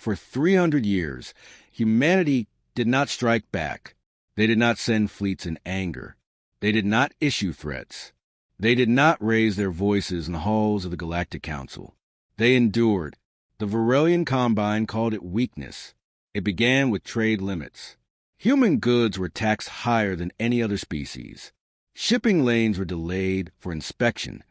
For 300 years, humanity did not strike back. They did not send fleets in anger. They did not issue threats. They did not raise their voices in the halls of the Galactic Council. They endured. The Varelian Combine called it weakness. It began with trade limits. Human goods were taxed higher than any other species. Shipping lanes were delayed for inspection.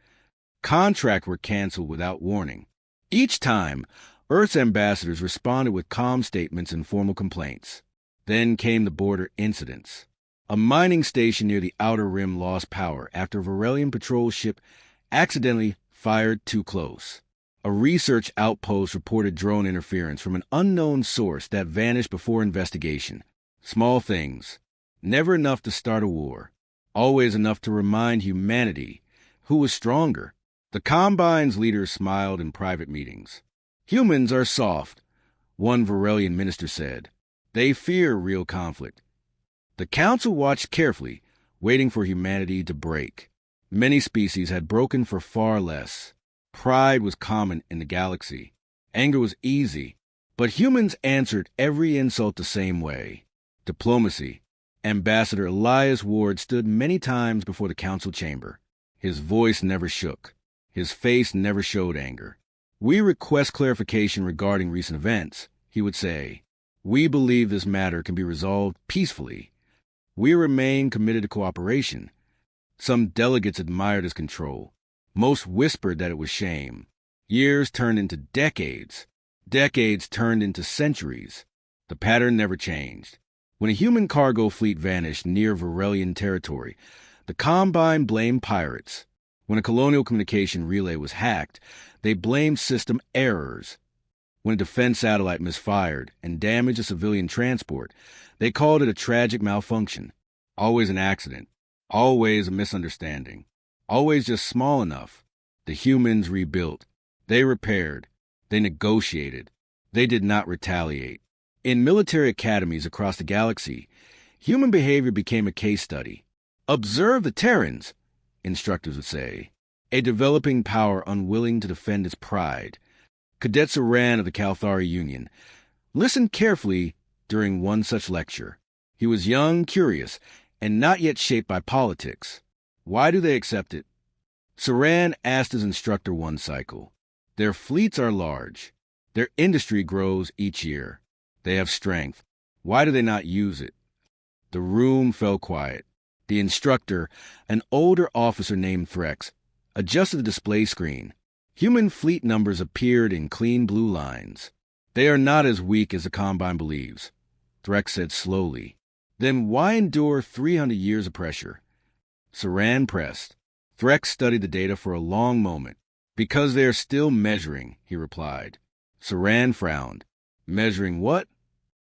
Contracts were canceled without warning. Each time, Earth's ambassadors responded with calm statements and formal complaints. Then came the border incidents. A mining station near the Outer Rim lost power after a Varelian patrol ship accidentally fired too close. A research outpost reported drone interference from an unknown source that vanished before investigation. Small things. Never enough to start a war. Always enough to remind humanity who was stronger. The Combine's leaders smiled in private meetings. Humans are soft, one Varelian minister said. They fear real conflict. The Council watched carefully, waiting for humanity to break. Many species had broken for far less. Pride was common in the galaxy. Anger was easy. But humans answered every insult the same way. Diplomacy. Ambassador Elias Ward stood many times before the council chamber. His voice never shook. His face never showed anger. "We request clarification regarding recent events," he would say. "We believe this matter can be resolved peacefully. We remain committed to cooperation." Some delegates admired his control. Most whispered that it was shame. Years turned into decades. Decades turned into centuries. The pattern never changed. When a human cargo fleet vanished near Varelian territory, the Combine blamed pirates. When a colonial communication relay was hacked, they blamed system errors. When a defense satellite misfired and damaged a civilian transport, they called it a tragic malfunction. Always an accident. Always a misunderstanding. Always just small enough. The humans rebuilt. They repaired. They negotiated. They did not retaliate. In military academies across the galaxy, human behavior became a case study. "Observe the Terrans," instructors would say, a developing power unwilling to defend its pride. Cadet Saran of the Calthari Union listened carefully during one such lecture. He was young, curious, and not yet shaped by politics. Why do they accept it? Saran asked his instructor one cycle. Their fleets are large. Their industry grows each year. They have strength. Why do they not use it? The room fell quiet. The instructor, an older officer named Threx, adjusted the display screen. Human fleet numbers appeared in clean blue lines. "They are not as weak as the Combine believes," Threx said slowly. "Then why endure 300 years of pressure?" Saran pressed. Threx studied the data for a long moment. "Because they are still measuring," he replied. Saran frowned. "Measuring what?"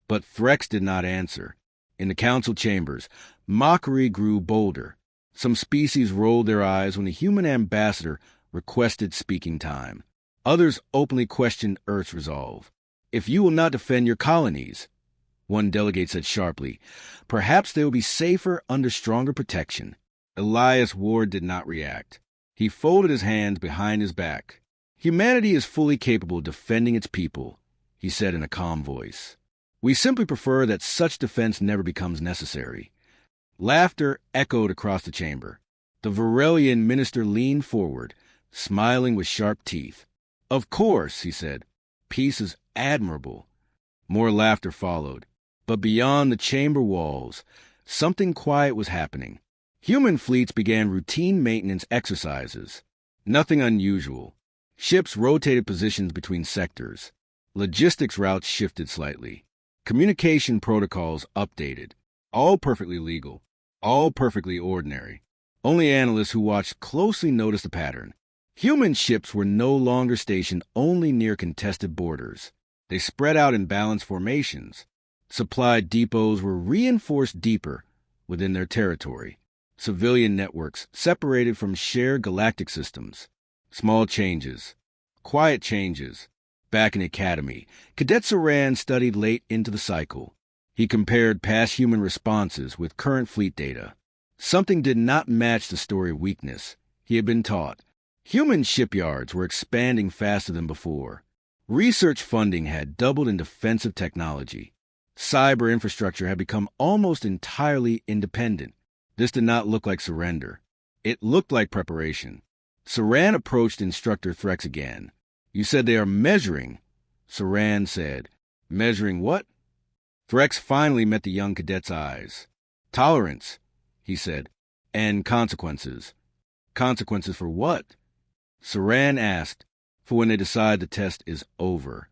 But Threx did not answer. In the council chambers, mockery grew bolder. Some species rolled their eyes when a human ambassador requested speaking time. Others openly questioned Earth's resolve. "If you will not defend your colonies," one delegate said sharply, "perhaps they will be safer under stronger protection." Elias Ward did not react. He folded his hands behind his back. "Humanity is fully capable of defending its people," he said in a calm voice. "We simply prefer that such defense never becomes necessary." Laughter echoed across the chamber. The Varelian minister leaned forward, smiling with sharp teeth. "Of course," he said, "peace is admirable." More laughter followed. But beyond the chamber walls, something quiet was happening. Human fleets began routine maintenance exercises. Nothing unusual. Ships rotated positions between sectors. Logistics routes shifted slightly. Communication protocols updated. All perfectly legal. All perfectly ordinary. Only analysts who watched closely noticed the pattern. Human ships were no longer stationed only near contested borders. They spread out in balanced formations. Supply depots were reinforced deeper within their territory. Civilian networks separated from shared galactic systems. Small changes. Quiet changes. Back in the academy, Cadet Saran studied late into the cycle. He compared past human responses with current fleet data. Something did not match the story of weakness he had been taught. Human shipyards were expanding faster than before. Research funding had doubled in defensive technology. Cyber infrastructure had become almost entirely independent. This did not look like surrender. It looked like preparation. Saran approached instructor Threx again. "You said they are measuring." Saran said, "Measuring what?" Threx finally met the young cadet's eyes. "Tolerance," he said, "and consequences." "Consequences for what?" Saran asked. "For when they decide the test is over."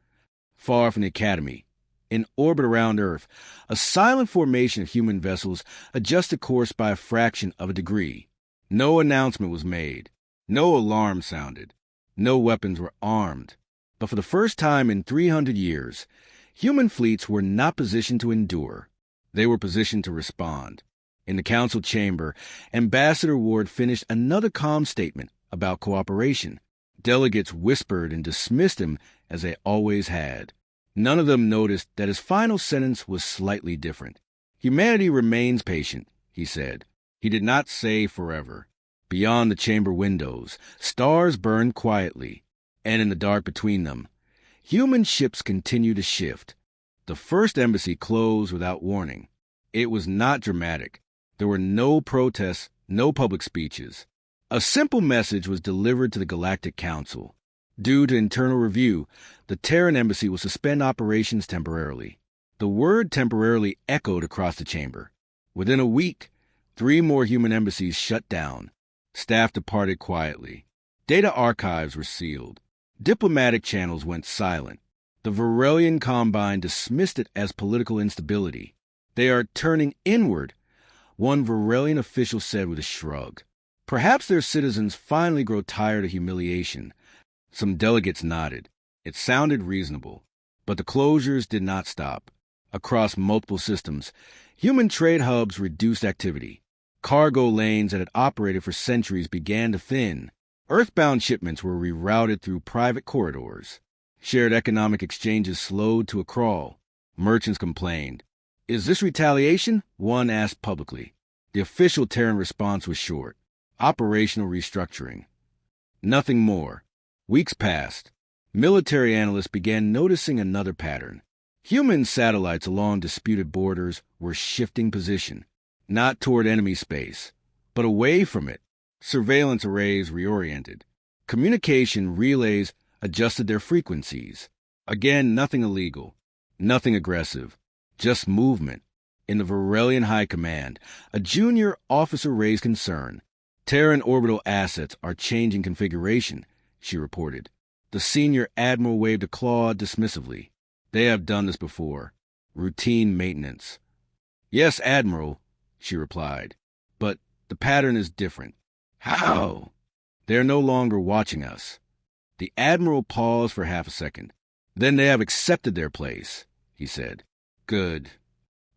Far from the academy, in orbit around Earth, a silent formation of human vessels adjusted course by a fraction of a degree. No announcement was made. No alarm sounded. No weapons were armed. But for the first time in 300 years, human fleets were not positioned to endure. They were positioned to respond. In the council chamber, Ambassador Ward finished another calm statement about cooperation. Delegates whispered and dismissed him as they always had. None of them noticed that his final sentence was slightly different. "Humanity remains patient," he said. He did not say forever. Beyond the chamber windows, stars burned quietly, and in the dark between them, human ships continued to shift. The first embassy closed without warning. It was not dramatic. There were no protests, no public speeches. A simple message was delivered to the Galactic Council. Due to internal review, the Terran embassy will suspend operations temporarily. The word temporarily echoed across the chamber. Within a week, 3 more human embassies shut down. Staff departed quietly. Data archives were sealed. Diplomatic channels went silent. The Varelian Combine dismissed it as political instability. "They are turning inward," one Varelian official said with a shrug. "Perhaps their citizens finally grow tired of humiliation." Some delegates nodded. It sounded reasonable. But the closures did not stop. Across multiple systems, human trade hubs reduced activity. Cargo lanes that had operated for centuries began to thin. Earthbound shipments were rerouted through private corridors. Shared economic exchanges slowed to a crawl. Merchants complained. "Is this retaliation?" one asked publicly. The official Terran response was short. Operational restructuring. Nothing more. Weeks passed. Military analysts began noticing another pattern. Human satellites along disputed borders were shifting position, not toward enemy space, but away from it. Surveillance arrays reoriented. Communication relays adjusted their frequencies. Again, nothing illegal, nothing aggressive, just movement. In the Varelian High Command, a junior officer raised concern. "Terran orbital assets are changing configuration," she reported. The senior admiral waved a claw dismissively. "They have done this before. Routine maintenance." "Yes, Admiral," she replied. "But the pattern is different." "How?" "They are no longer watching us." The Admiral paused for half a second. "Then they have accepted their place," he said. "Good."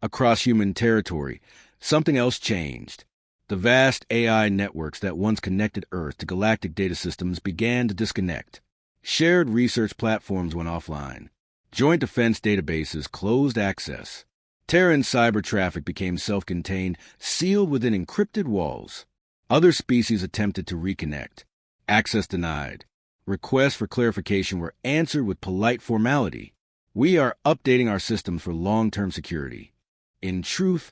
Across human territory, something else changed. The vast AI networks that once connected Earth to galactic data systems began to disconnect. Shared research platforms went offline. Joint defense databases closed access. Terran cyber traffic became self-contained, sealed within encrypted walls. Other species attempted to reconnect. Access denied. Requests for clarification were answered with polite formality. "We are updating our systems for long-term security." In truth,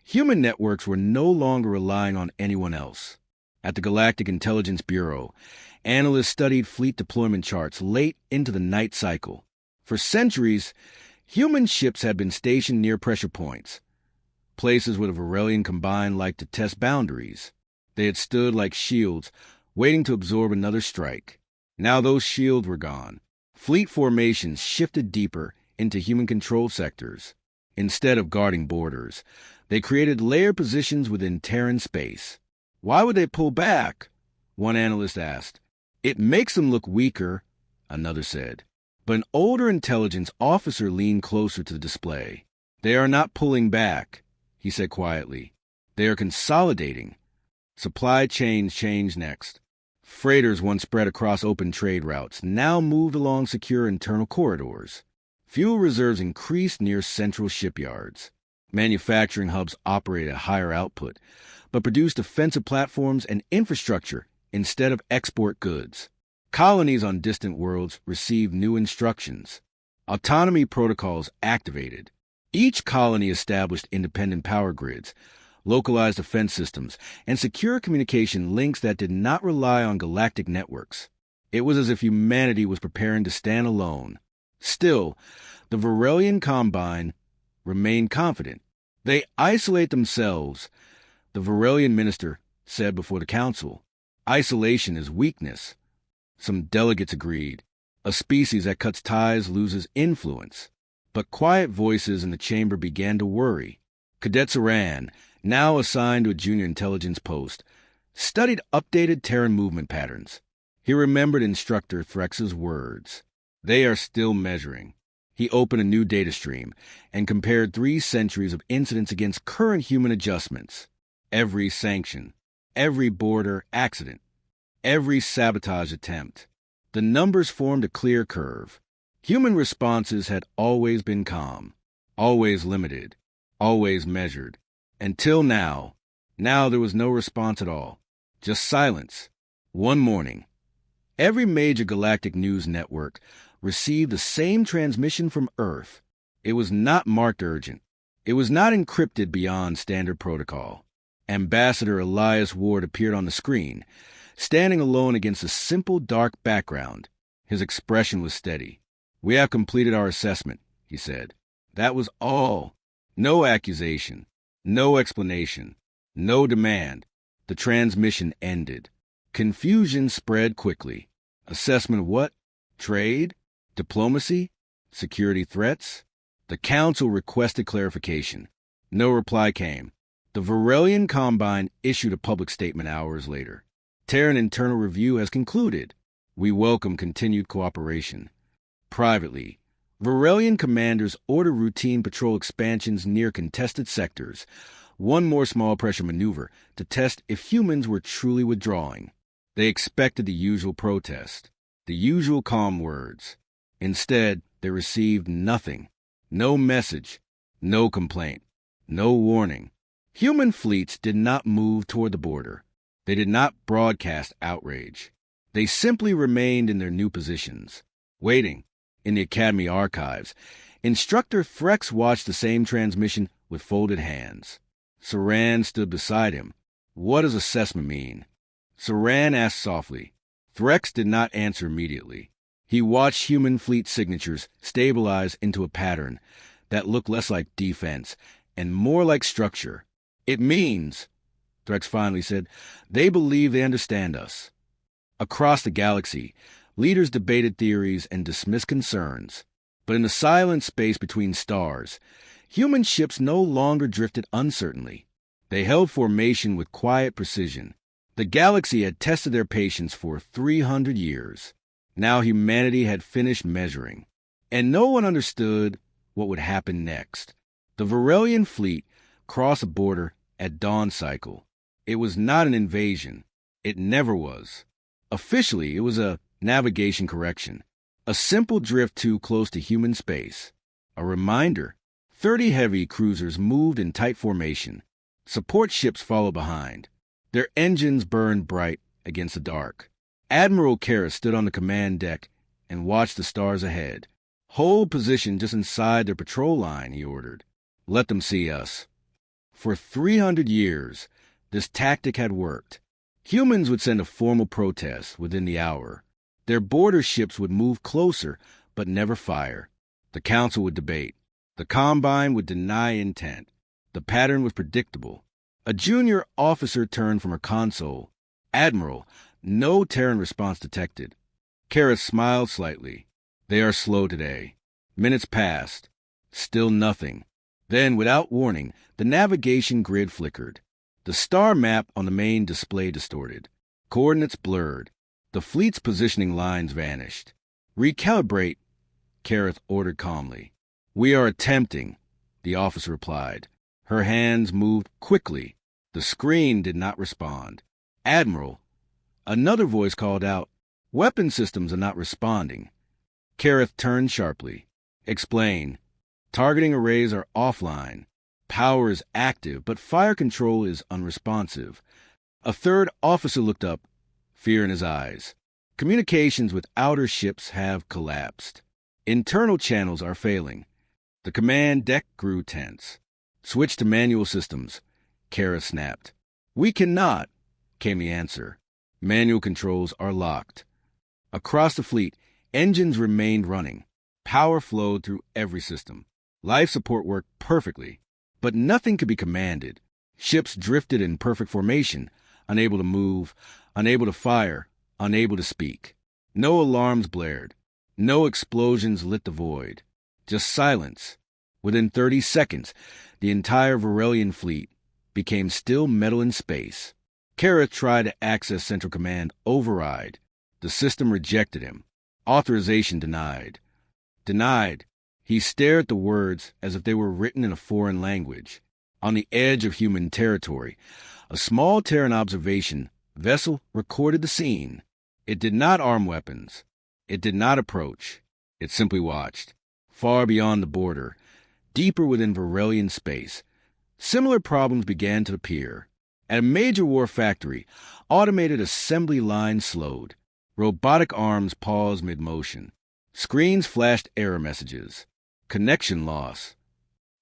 human networks were no longer relying on anyone else. At the Galactic Intelligence Bureau, analysts studied fleet deployment charts late into the night cycle. For centuries, human ships had been stationed near pressure points, places where the Varelian Combine liked to test boundaries. They had stood like shields, waiting to absorb another strike. Now those shields were gone. Fleet formations shifted deeper into human-controlled sectors. Instead of guarding borders, they created layered positions within Terran space. "Why would they pull back?" one analyst asked. "It makes them look weaker," another said. But an older intelligence officer leaned closer to the display. "They are not pulling back," he said quietly. "They are consolidating." Supply chains changed next. Freighters once spread across open trade routes now moved along secure internal corridors. Fuel reserves increased near central shipyards. Manufacturing hubs operated at higher output, but produced defensive platforms and infrastructure instead of export goods. Colonies on distant worlds received new instructions. Autonomy protocols activated. Each colony established independent power grids, localized defense systems, and secure communication links that did not rely on galactic networks. It was as if humanity was preparing to stand alone. Still, the Varelian Combine remained confident. They isolate themselves, the Varelian minister said before the council. Isolation is weakness. Some delegates agreed. A species that cuts ties loses influence. But quiet voices in the chamber began to worry. Cadet Saran, now assigned to a junior intelligence post, studied updated Terran movement patterns. He remembered Instructor Threx's words. They are still measuring. He opened a new data stream and compared 3 centuries of incidents against current human adjustments. Every sanction, every border accident, every sabotage attempt. The numbers formed a clear curve. Human responses had always been calm, always limited, always measured. Until now. Now there was no response at all. Just silence. One morning, every major galactic news network received the same transmission from Earth. It was not marked urgent. It was not encrypted beyond standard protocol. Ambassador Elias Ward appeared on the screen, standing alone against a simple dark background. His expression was steady. "We have completed our assessment," he said. That was all. No accusation, no explanation, no demand. The transmission ended. Confusion spread quickly. Assessment of what? Trade? Diplomacy? Security threats? The council requested clarification. No reply came. The Varelian Combine issued a public statement hours later. Terran internal review has concluded. We welcome continued cooperation. Privately, Varelian commanders order routine patrol expansions near contested sectors, one more small pressure maneuver to test if humans were truly withdrawing. They expected the usual protest, the usual calm words. Instead, they received nothing. No message, no complaint, no warning. Human fleets did not move toward the border. They did not broadcast outrage. They simply remained in their new positions, waiting. In the Academy archives, Instructor Threx watched the same transmission with folded hands. Saran stood beside him. What does assessment mean? Saran asked softly. Threx did not answer immediately. He watched human fleet signatures stabilize into a pattern that looked less like defense and more like structure. It means, Threx finally said, they believe they understand us. Across the galaxy, leaders debated theories and dismissed concerns. But in the silent space between stars, human ships no longer drifted uncertainly. They held formation with quiet precision. The galaxy had tested their patience for 300 years. Now humanity had finished measuring. And no one understood what would happen next. The Varelian fleet crossed a border at dawn cycle. It was not an invasion. It never was. Officially, it was a navigation correction. A simple drift too close to human space. A reminder. 30 heavy cruisers moved in tight formation. Support ships followed behind. Their engines burned bright against the dark. Admiral Karras stood on the command deck and watched the stars ahead. Hold position just inside their patrol line, he ordered. Let them see us. For 300 years, this tactic had worked. Humans would send a formal protest within the hour. Their border ships would move closer, but never fire. The council would debate. The Combine would deny intent. The pattern was predictable. A junior officer turned from her console. Admiral, no Terran response detected. Karras smiled slightly. They are slow today. Minutes passed. Still nothing. Then, without warning, the navigation grid flickered. The star map on the main display distorted. Coordinates blurred. The fleet's positioning lines vanished. Recalibrate, Karras ordered calmly. We are attempting, the officer replied. Her hands moved quickly. The screen did not respond. Admiral, another voice called out, weapon systems are not responding. Karras turned sharply. Explain. Targeting arrays are offline. Power is active, but fire control is unresponsive. A third officer looked up, fear in his eyes. Communications with outer ships have collapsed. Internal channels are failing. The command deck grew tense. Switch to manual systems. Kara snapped. We cannot, came the answer. Manual controls are locked. Across the fleet, engines remained running. Power flowed through every system. Life support worked perfectly, but nothing could be commanded. Ships drifted in perfect formation, unable to move, unable to fire, unable to speak. No alarms blared. No explosions lit the void. Just silence. Within 30 seconds, the entire Varelian fleet became still metal in space. Kara tried to access Central Command override. The system rejected him. Authorization denied. Denied. He stared at the words as if they were written in a foreign language. On the edge of human territory, a small Terran observation vessel recorded the scene. It did not arm weapons. It did not approach. It simply watched. Far beyond the border, deeper within Varelian space, similar problems began to appear. At a major war factory, automated assembly lines slowed. Robotic arms paused mid-motion. Screens flashed error messages. Connection loss.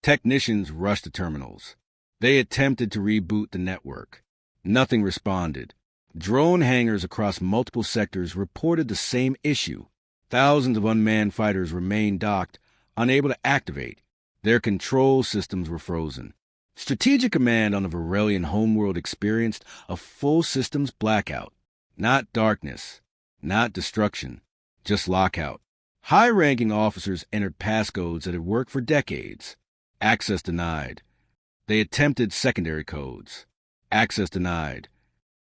Technicians rushed to terminals. They attempted to reboot the network. Nothing responded. Drone hangars across multiple sectors reported the same issue. Thousands of unmanned fighters remained docked, unable to activate. Their control systems were frozen. Strategic Command on the Varelian homeworld experienced a full systems blackout. Not darkness, not destruction, just lockout. High-ranking officers entered passcodes that had worked for decades. Access denied. They attempted secondary codes. Access denied.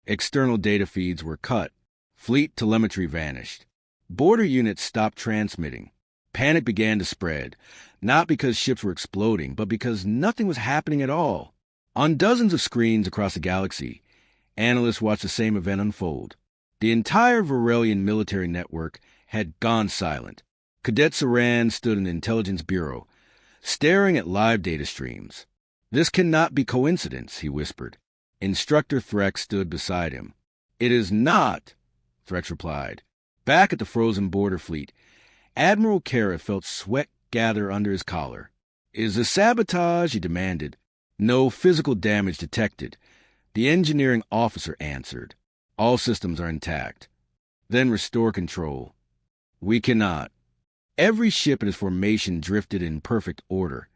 External data feeds were cut. Fleet telemetry vanished. Border units stopped transmitting. Panic began to spread, not because ships were exploding, but because nothing was happening at all. On dozens of screens across the galaxy, analysts watched the same event unfold. The entire Varelian military network had gone silent. Cadet Saran stood in the Intelligence Bureau, staring at live data streams. "This cannot be coincidence," he whispered. Instructor Threx stood beside him. "It is not," Threx replied. Back at the frozen border fleet, Admiral Kara felt sweat gather under his collar. "Is this sabotage?" he demanded. "No physical damage detected," the engineering officer answered. "All systems are intact." "Then restore control." "We cannot." Every ship in its formation drifted in perfect order,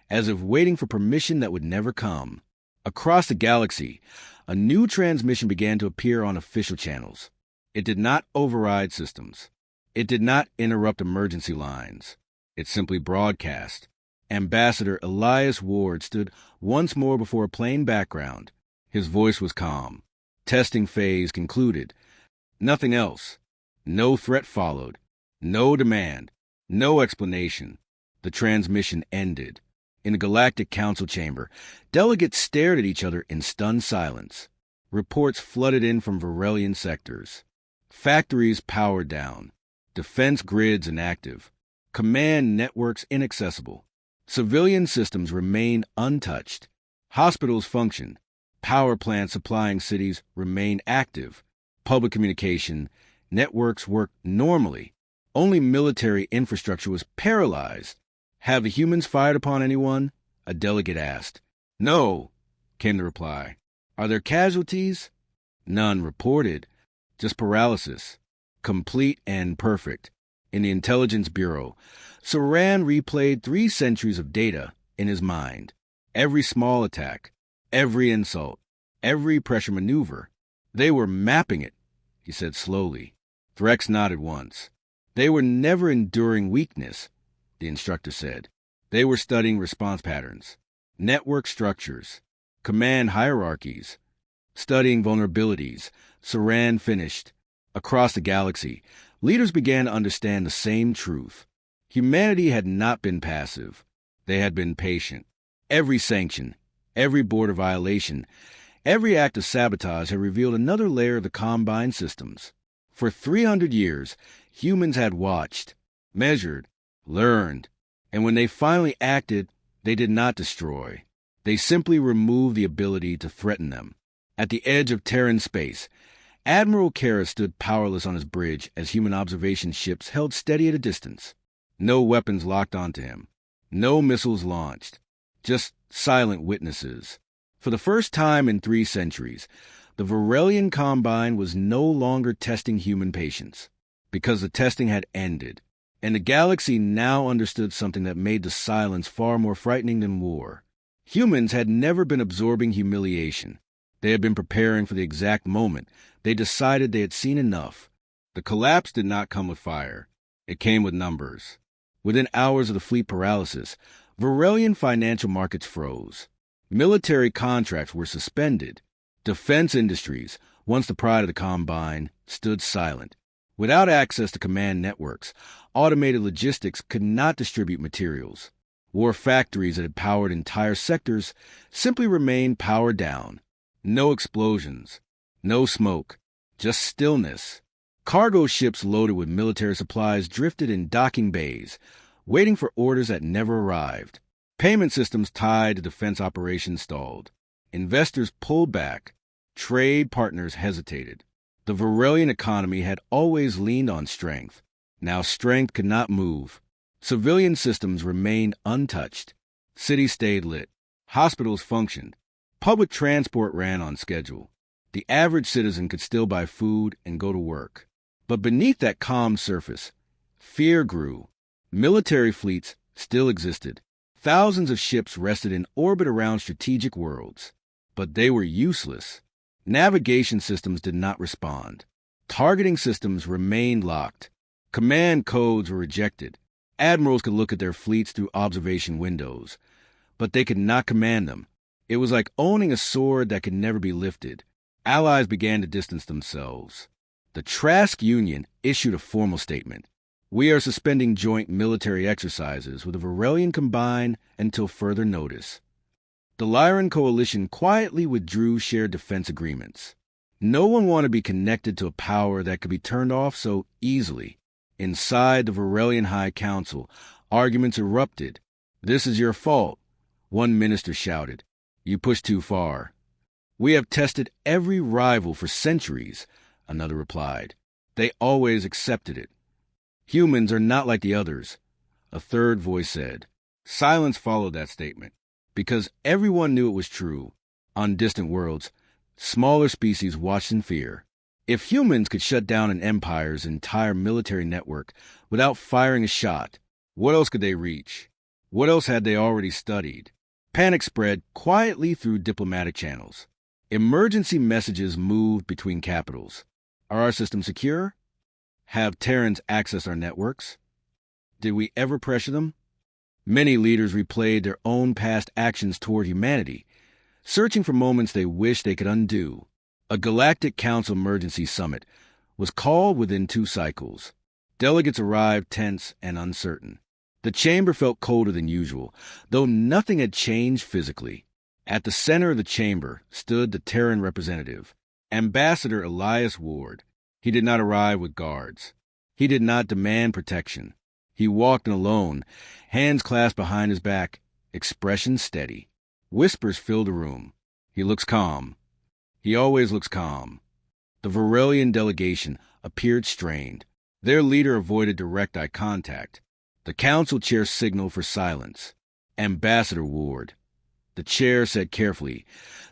as if waiting for permission that would never come. Across the galaxy, a new transmission began to appear on official channels. It did not override systems. It did not interrupt emergency lines. It simply broadcast. Ambassador Elias Ward stood once more before a plain background. His voice was calm. Testing phase concluded. Nothing else. No threat followed. No demand. No explanation. The transmission ended. In the Galactic Council chamber, delegates stared at each other in stunned silence. Reports flooded in from Varelian sectors. Factories powered down. Defense grids inactive. Command networks inaccessible. Civilian systems remained untouched. Hospitals functioned. Power plants supplying cities remained active. Public communication networks worked normally. Only military infrastructure was paralyzed. "Have the humans fired upon anyone?" a delegate asked. "No," came the reply. "Are there casualties?" "None reported. Just paralysis. Complete and perfect." In the Intelligence Bureau, Saran replayed 3 centuries of data in his mind. Every small attack, every insult, every pressure maneuver. "They were mapping it," he said slowly. Threx nodded once. "They were never enduring weakness," the instructor said. "They were studying response patterns, network structures, command hierarchies, studying vulnerabilities." Saran finished. Across the galaxy, leaders began to understand the same truth. Humanity had not been passive. They had been patient. Every sanction, every border violation, every act of sabotage had revealed another layer of the Combine systems. For 300 years, humans had watched, measured, learned, and when they finally acted, they did not destroy. They simply removed the ability to threaten them. At the edge of Terran space, Admiral Kara stood powerless on his bridge as human observation ships held steady at a distance. No weapons locked onto him. No missiles launched. Just silent witnesses. For the first time in 3 centuries, the Varelian Combine was no longer testing human patience, because the testing had ended, and the galaxy now understood something that made the silence far more frightening than war. Humans had never been absorbing humiliation. They had been preparing for the exact moment. They decided they had seen enough. The collapse did not come with fire. It came with numbers. Within hours of the fleet paralysis, Varelian financial markets froze. Military contracts were suspended. Defense industries, once the pride of the Combine, stood silent. Without access to command networks, automated logistics could not distribute materials. War factories that had powered entire sectors simply remained powered down. No explosions, no smoke, just stillness. Cargo ships loaded with military supplies drifted in docking bays, waiting for orders that never arrived. Payment systems tied to defense operations stalled. Investors pulled back. Trade partners hesitated. The Varelian economy had always leaned on strength. Now strength could not move. Civilian systems remained untouched. Cities stayed lit. Hospitals functioned. Public transport ran on schedule. The average citizen could still buy food and go to work. But beneath that calm surface, fear grew. Military fleets still existed. Thousands of ships rested in orbit around strategic worlds. But they were useless. Navigation systems did not respond. Targeting systems remained locked. Command codes were rejected. Admirals could look at their fleets through observation windows, but they could not command them. It was like owning a sword that could never be lifted. Allies began to distance themselves. The Trask Union issued a formal statement. We are suspending joint military exercises with the Varelian Combine until further notice. The Lyran Coalition quietly withdrew shared defense agreements. No one wanted to be connected to a power that could be turned off so easily. Inside the Varelian High Council, arguments erupted. This is your fault, one minister shouted. You pushed too far. We have tested every rival for centuries, another replied. They always accepted it. Humans are not like the others, a third voice said. Silence followed that statement, because everyone knew it was true. On distant worlds, smaller species watched in fear. If humans could shut down an empire's entire military network without firing a shot, what else could they reach? What else had they already studied? Panic spread quietly through diplomatic channels. Emergency messages moved between capitals. Are our systems secure? Have Terrans access our networks? Did we ever pressure them? Many leaders replayed their own past actions toward humanity, searching for moments they wished they could undo. A Galactic Council Emergency Summit was called within 2 cycles. Delegates arrived tense and uncertain. The chamber felt colder than usual, though nothing had changed physically. At the center of the chamber stood the Terran representative, Ambassador Elias Ward. He did not arrive with guards. He did not demand protection. He walked in alone, hands clasped behind his back, expression steady. Whispers filled the room. He looks calm. He always looks calm. The Varelian delegation appeared strained. Their leader avoided direct eye contact. The council chair signaled for silence. Ambassador Ward. The chair said carefully,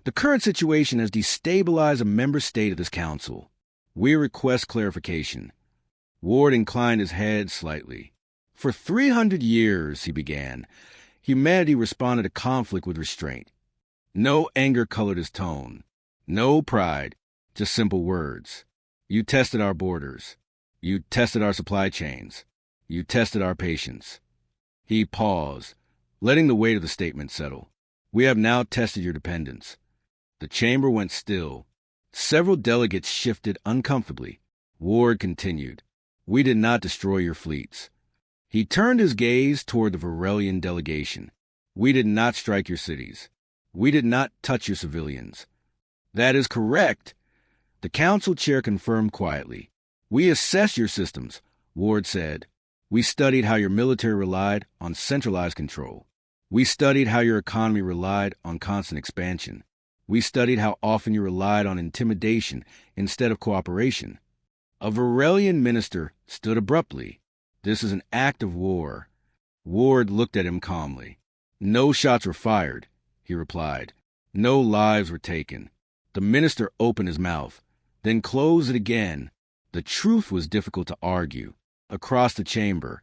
the current situation has destabilized a member state of this council. We request clarification. Ward inclined his head slightly. For 300 years, he began, humanity responded to conflict with restraint. No anger colored his tone. No pride, just simple words. You tested our borders. You tested our supply chains. You tested our patience. He paused, letting the weight of the statement settle. We have now tested your dependence. The chamber went still. Several delegates shifted uncomfortably. Ward continued. We did not destroy your fleets. He turned his gaze toward the Varelian delegation. We did not strike your cities. We did not touch your civilians. That is correct. The council chair confirmed quietly. We assessed your systems, Ward said. We studied how your military relied on centralized control. We studied how your economy relied on constant expansion. We studied how often you relied on intimidation instead of cooperation. A Varelian minister stood abruptly. This is an act of war. Ward looked at him calmly. No shots were fired, he replied. No lives were taken. The minister opened his mouth, then closed it again. The truth was difficult to argue. Across the chamber,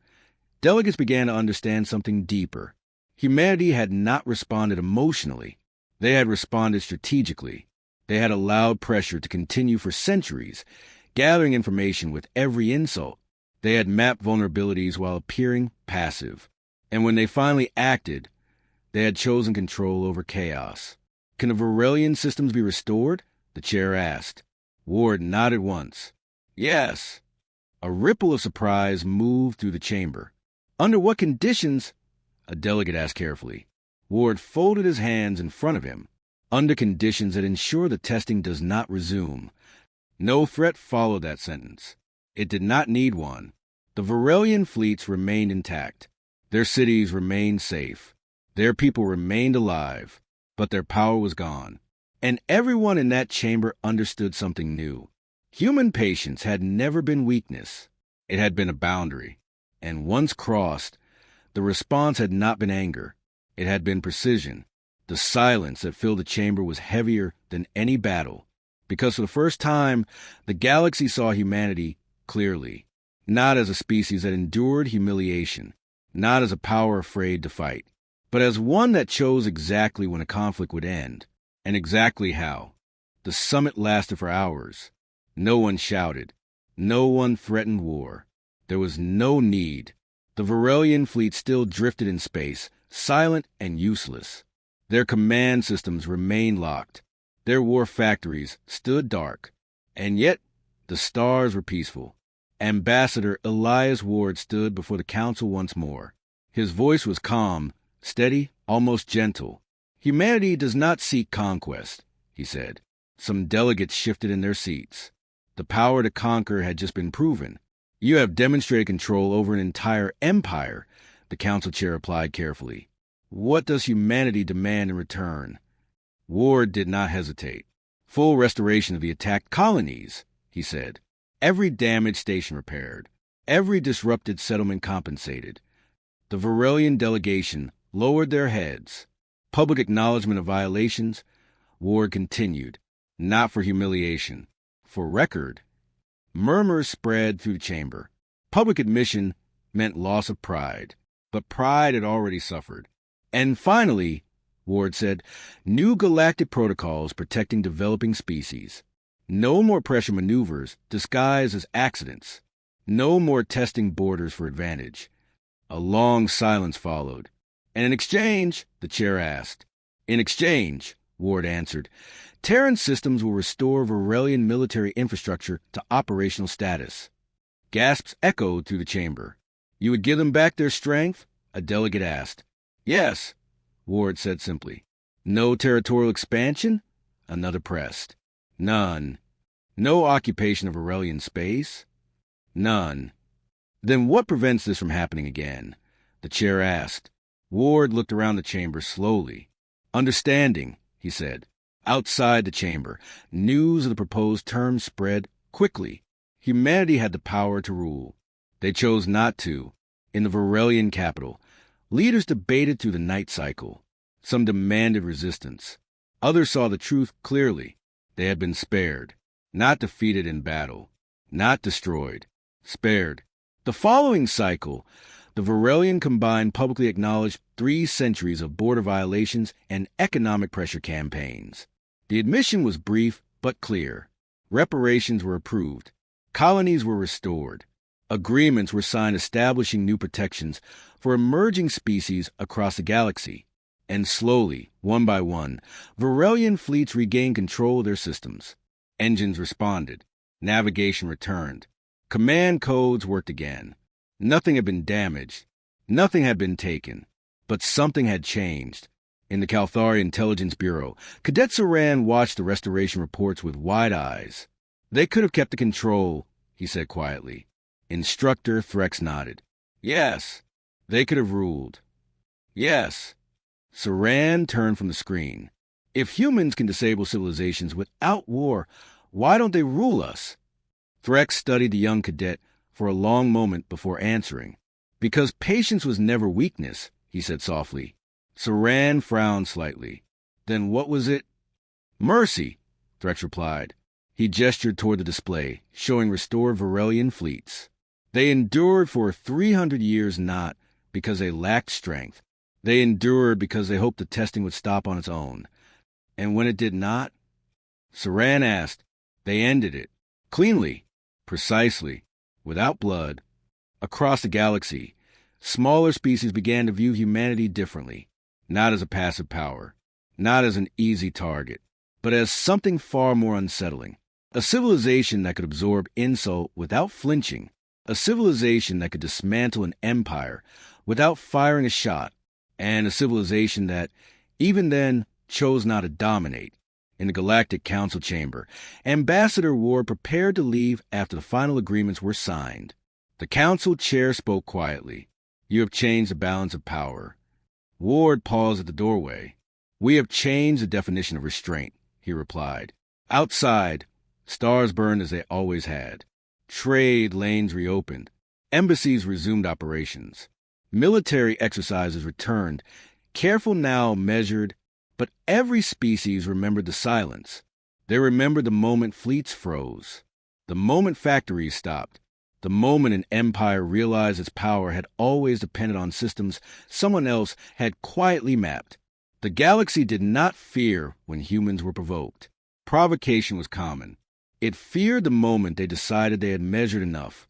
delegates began to understand something deeper. Humanity had not responded emotionally. They had responded strategically. They had allowed pressure to continue for centuries, gathering information with every insult. They had mapped vulnerabilities while appearing passive. And when they finally acted, they had chosen control over chaos. Can the Varelian systems be restored? The chair asked. Ward nodded once. Yes. A ripple of surprise moved through the chamber. Under what conditions? A delegate asked carefully. Ward folded his hands in front of him. Under conditions that ensure the testing does not resume. No threat followed that sentence. It did not need one. The Varelian fleets remained intact. Their cities remained safe. Their people remained alive, but their power was gone. And everyone in that chamber understood something new. Human patience had never been weakness. It had been a boundary. And once crossed, the response had not been anger. It had been precision. The silence that filled the chamber was heavier than any battle, because for the first time, the galaxy saw humanity clearly, not as a species that endured humiliation, not as a power afraid to fight, but as one that chose exactly when a conflict would end, and exactly how. The summit lasted for hours. No one shouted. No one threatened war. There was no need. The Varelian fleet still drifted in space, silent and useless. Their command systems remained locked. Their war factories stood dark. And yet, the stars were peaceful. Ambassador Elias Ward stood before the council once more. His voice was calm, steady, almost gentle. Humanity does not seek conquest, he said. Some delegates shifted in their seats. The power to conquer had just been proven. You have demonstrated control over an entire empire, the council chair replied carefully. What does humanity demand in return? Ward did not hesitate. Full restoration of the attacked colonies, he said. Every damaged station repaired. Every disrupted settlement compensated. The Varelian delegation lowered their heads. Public acknowledgement of violations, Ward continued. Not for humiliation. For record. Murmurs spread through the chamber. Public admission meant loss of pride. But pride had already suffered. And finally, Ward said, new galactic protocols protecting developing species. No more pressure maneuvers disguised as accidents. No more testing borders for advantage. A long silence followed. And in exchange, the chair asked. In exchange, Ward answered, Terran systems will restore Varelian military infrastructure to operational status. Gasps echoed through the chamber. You would give them back their strength? A delegate asked. Yes, Ward said simply. No territorial expansion? Another pressed. None. No occupation of Varelian space? None. Then what prevents this from happening again? The chair asked. Ward looked around the chamber slowly. Understanding, he said. Outside the chamber, news of the proposed terms spread quickly. Humanity had the power to rule. They chose not to. In the Varelian capital, leaders debated through the night cycle. Some demanded resistance. Others saw the truth clearly. They had been spared. Not defeated in battle. Not destroyed. Spared. The following cycle, the Varelian combined publicly acknowledged 3 centuries of border violations and economic pressure campaigns. The admission was brief but clear. Reparations were approved. Colonies were restored. Agreements were signed establishing new protections for emerging species across the galaxy. And slowly, one by one, Varelian fleets regained control of their systems. Engines responded. Navigation returned. Command codes worked again. Nothing had been damaged. Nothing had been taken. But something had changed. In the Calthari Intelligence Bureau, Cadet Saran watched the restoration reports with wide eyes. They could have kept the control, he said quietly. Instructor Threx nodded. Yes, they could have ruled. Yes. Saran turned from the screen. If humans can disable civilizations without war, why don't they rule us? Threx studied the young cadet for a long moment before answering. Because patience was never weakness, he said softly. Saran frowned slightly. Then what was it? Mercy, Threx replied. He gestured toward the display, showing restored Varelian fleets. They endured for 300 years not because they lacked strength. They endured because they hoped the testing would stop on its own. And when it did not, Saran asked, they ended it. Cleanly, precisely, without blood. Across the galaxy, smaller species began to view humanity differently, not as a passive power, not as an easy target, but as something far more unsettling. A civilization that could absorb insult without flinching. A civilization that could dismantle an empire without firing a shot. And a civilization that, even then, chose not to dominate. In the Galactic Council chamber, Ambassador Ward prepared to leave after the final agreements were signed. The council chair spoke quietly. You have changed the balance of power. Ward paused at the doorway. We have changed the definition of restraint, he replied. Outside, stars burned as they always had. Trade lanes reopened. Embassies resumed operations. Military exercises returned, careful now, measured, but every species remembered the silence. They remembered the moment fleets froze, the moment factories stopped, the moment an empire realized its power had always depended on systems someone else had quietly mapped. The galaxy did not fear when humans were provoked. Provocation was common. It feared the moment they decided they had measured enough,